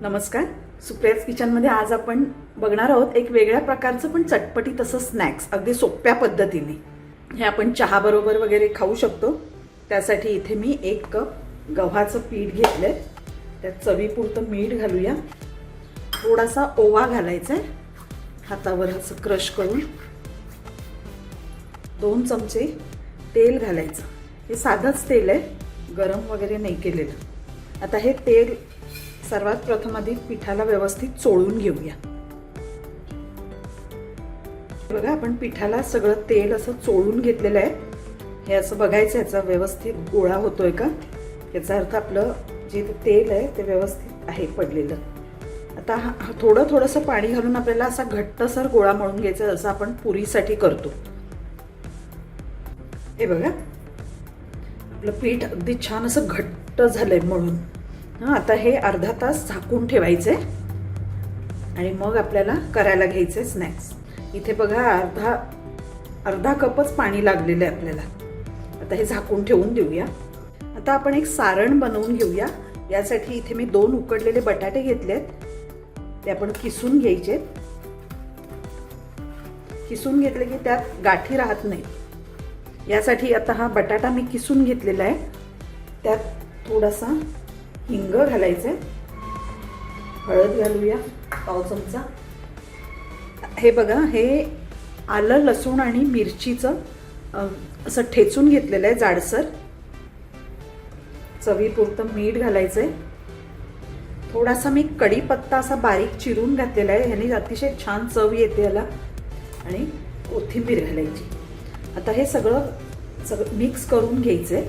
नमस्कार, सुप्रियाज किचनमध्ये आज आपण बघणार आहोत एक वेगळ्या प्रकारचं पण चटपटी तसं स्नॅक्स, अगदी सोप्या पद्धतीने. हे आपण चहा बरोबर वगैरे खाऊ शकतो. त्यासाठी इथे मी 1 कप गव्हाचं पीठ घेतलंय. त्यात चवीपुरतं मीठ घालूया. थोडासा ओवा घालायचा आहे, हातावर असं क्रश करून. 2 चमचे तेल घालायचं. हे साधंच तेल आहे, गरम वगैरे नाही केलेलं. आता हे तेल सर्वात प्रथम आधी पिठाला व्यवस्थित चोळून घेऊया. बघा, आपण पिठाला सगळं तेल असं चोळून घेतलेलं आहे. हे असं बघायचं याचा व्यवस्थित गोळा होतोय का, याचा अर्थ आपलं जे तेल आहे ते व्यवस्थित आहे पडलेलं. आता थोडंसं पाणी घालून आपल्याला असा घट्टसर गोळा मळून घ्यायचा, जसं आपण पुरीसाठी करतो. हे बघा, आपलं पीठ अगदी छान असं घट्ट झालंय मळून. आता हे अर्धा तास झाकून ठेवायचे आणि मग आपल्याला करायला घ्यायचे स्नॅक्स. इथे बघा, अर्धा कपच पाणी लागलेलं आहे आपल्याला. आता हे झाकून ठेवून देऊया. आता आपण एक सारण बनवून घेऊया. यासाठी इथे मी 2 उकडलेले बटाटे घेतलेत. ते आपण किसून घ्यायचे. किसून घेतले की त्यात गाठी राहत नाही. यासाठी आता हा बटाटा मी किसून घेतलेला आहे. त्यात थोडासा हिंग घालायचं, हळद घालूया 1 चमचा. हे बघा, हे आलं, लसूण आणि मिरचीचं असं ठेचून घेतलेलं आहे जाडसर. चवीपुरतं मीठ घालायचंय. थोडासा मी कढीपत्ता असा बारीक चिरून घातलेला आहे, ह्याने अतिशय छान चव येते याला. आणि कोथिंबीर घालायची. आता हे सगळं मिक्स करून घ्यायचंय.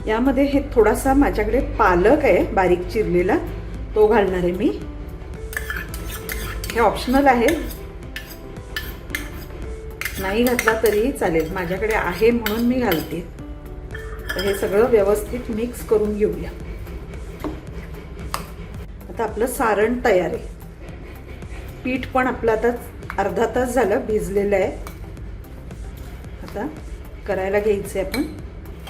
यामध्ये हे थोडासा माझ्याकडे पालक आहे बारीक चिरलेला, तो घालणार आहे मी. हे ऑप्शनल आहे, नाही घातला तरीही चालेल, माझ्याकडे आहे म्हणून मी घालते. तर हे सगळं व्यवस्थित मिक्स करून घेऊया. आता आपलं सारण तयार आहे. पीठ पण आपलं आता अर्धा तास झालं भिजलेलं आहे. आता करायला घ्यायचं आहे आपण.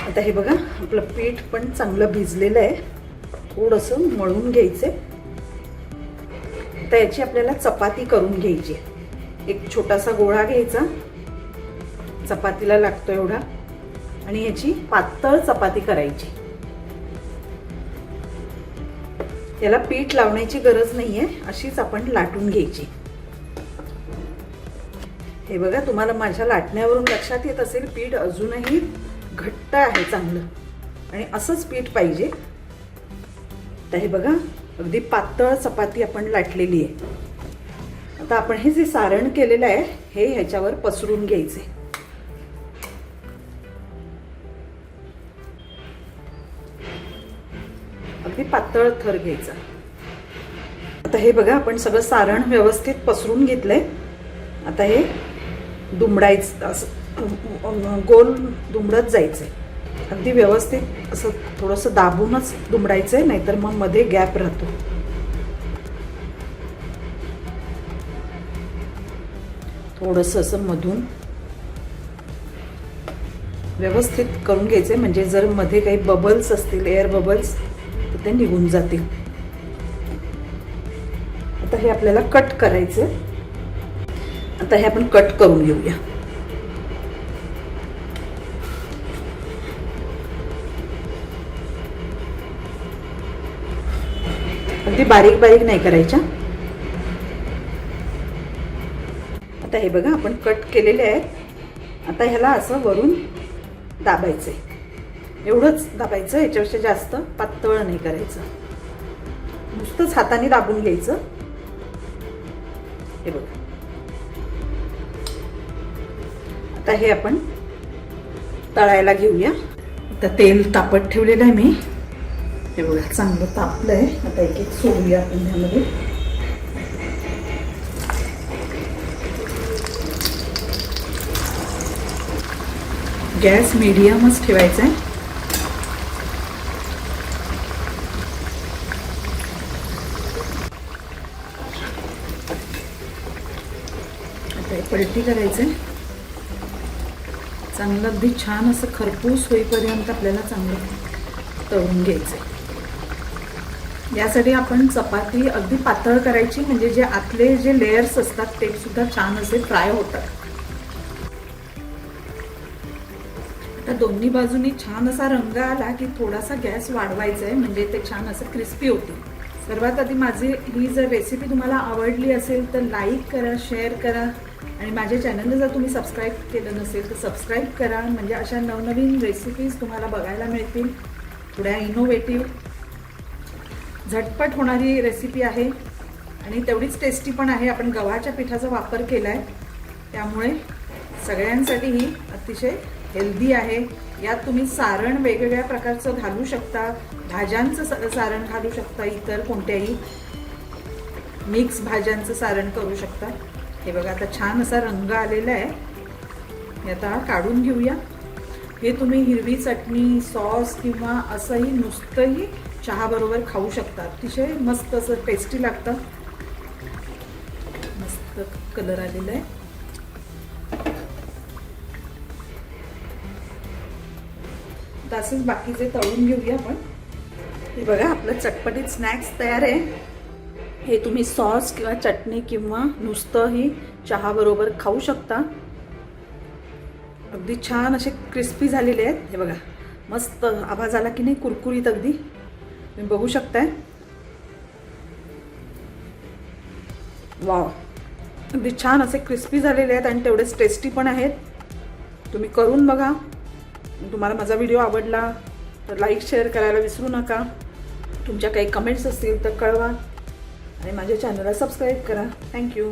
आता हे बघा, आपलं पीठ पण चांगलं भिजलेलं आहे. थोडंसं मळून घ्यायचं. तर याची आपल्याला चपाती करून घ्यायची. एक छोटासा गोळा घ्यायचा, चपातीला लागतो एवढा, आणि याची पातळ चपाती करायची. याला पीठ लावण्याची गरज नाहीये, अशीच आपण लाटून घ्यायची. हे बघा, तुम्हाला माझ्या लाटण्यावरून लक्षात येत असेल, पीठ अजूनही घट्ट आहे चांगलं, आणि असंच पीठ पाहिजे. तर हे बघा, अगदी पातळ चपाती आपण लाटलेली आहे. आता आपण हे जे सारण केलेलं आहे हे ह्याच्यावर पसरून घ्यायचे. अगदी पातळ थर घ्यायचा. आता हे बघा, आपण सगळं सारण व्यवस्थित पसरून घेतलंय. आता हे दुमडायचं, असं गोल दुमडत जायचंय. अगदी व्यवस्थित असं थोडंसं दाबूनच दुमडायचंय, नाहीतर मग मध्ये गॅप राहतो. थोडंसं असं मधून व्यवस्थित करून घ्यायचंय, म्हणजे जर मध्ये काही बबल्स असतील, एअर बबल्स, तर ते निघून जातील. आता हे आपल्याला कट करायचंय. आता हे आपण कट करून घेऊया. अगदी बारीक बारीक नाही करायच्या. आता हे बघा, आपण कट केलेले आहेत. आता ह्याला असं वरून दाबायचंय. एवढंच दाबायचं, याच्यापेक्षा जास्त पातळ नाही करायचं. नुसतंच हाताने दाबून घ्यायचं. हे बघा, आता हे आपण तळायला घेऊया. आता तेल तापत ठेवलेलं आहे मी. हे बघा, चांगलं तापलंय. आता एक एक सोडूया आपण ह्यामध्ये. गॅस मीडियमच ठेवायचा आहे. आता पलटी करायचं. चांगलं अगदी छान असं खरपूस होईपर्यंत आपल्याला चांगलं तळून घ्यायचं आहे. यासाठी आपण चपाती अगदी पातळ करायची, म्हणजे जे आतले जे लेयर्स असतात ते सुद्धा छान असे फ्राय होतात. आता दोन्ही बाजूनी छान असा रंग आला की थोडासा गॅस वाढवायचा आहे, म्हणजे ते छान असं क्रिस्पी होतील. सर्वात आधी माझी ही जर रेसिपी तुम्हाला आवडली असेल तर लाईक करा, शेअर करा आणि माझ्या चॅनलला जर तुम्ही सबस्क्राईब केलं नसेल तर सबस्क्राईब करा, म्हणजे अशा नवनवीन रेसिपीज तुम्हाला बघायला मिळतील. थोड्या इनोव्हेटिव्ह, झटपट होणारी रेसिपी आहे आणि तेवढीच टेस्टी पण आहे. आपण गव्हाच्या पिठाचा वापर केला आहे, त्यामुळे सगळ्यांसाठी ही अतिशय हेल्दी आहे. यात तुम्ही सारण वेगवेगळ्या प्रकारचं घालू शकता, भाज्यांचं सारण घालू शकता, इतर कोणत्याही मिक्स भाज्यांचं सारण करू शकता. हे बघा आता छान असा रंग आलेला आहे. हे आता काढून घेऊया. हे तुम्ही हिरवी चटणी, सॉस किंवा असंही नुसतंही चहाबरोबर खाऊ शकता. अतिशय मस्त असं टेस्टी लागतं. मस्त कलर आलेला आहे. तसेच बाकीचे तळून घेऊया आपण. हे बघा आपलं चटपटीत स्नॅक्स तयार आहे. हे तुम्ही सॉस किंवा चटणी किंवा नुसतंही चहाबरोबर खाऊ शकता. अगदी छान असे क्रिस्पी झालेले आहेत. हे बघा मस्त आवाज आला की नाही, कुरकुरीत अगदी तुम्ही बघू शकताय. वाव, अगदी छान असे क्रिस्पी झालेले आहेत आणि तेवढेच टेस्टी पण आहेत. तुम्ही करून बघा. तुम्हाला माझा व्हिडिओ आवडला तर लाईक शेअर करायला विसरू नका. तुमच्या काही कमेंट्स असतील तर कळवा आणि माझ्या चॅनलला सबस्क्राईब करा. थँक्यू.